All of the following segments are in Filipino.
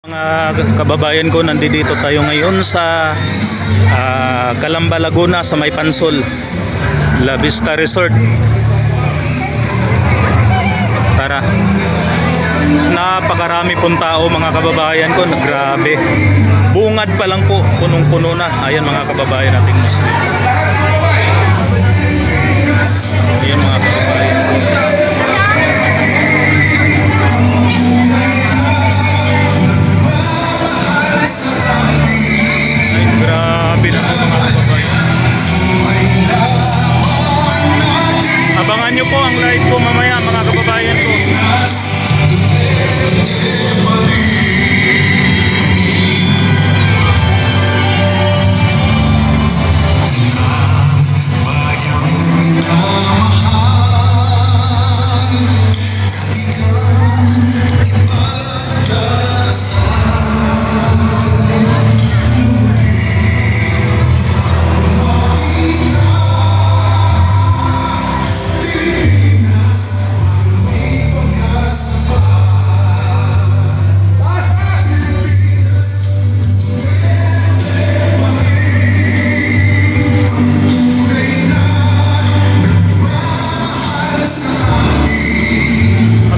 Mga kababayan ko, nandito tayo ngayon sa Calamba, Laguna sa May Pansol, La Vista Resort. Tara. Napakarami pong tao mga kababayan ko, grabe. Bungad pa lang po, punong-puno na. Ayan mga kababayan nating Muslim. Ayan mga kababayan ko. Grabe na po mga kababayan. Abangan nyo po ang live ko mamaya mga kababayan ko.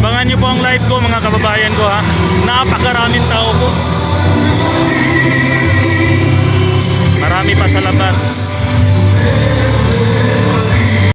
Abangan nyo po ang live ko mga kababayan ko ha. Napakaraming tao po. Marami pa sa labas.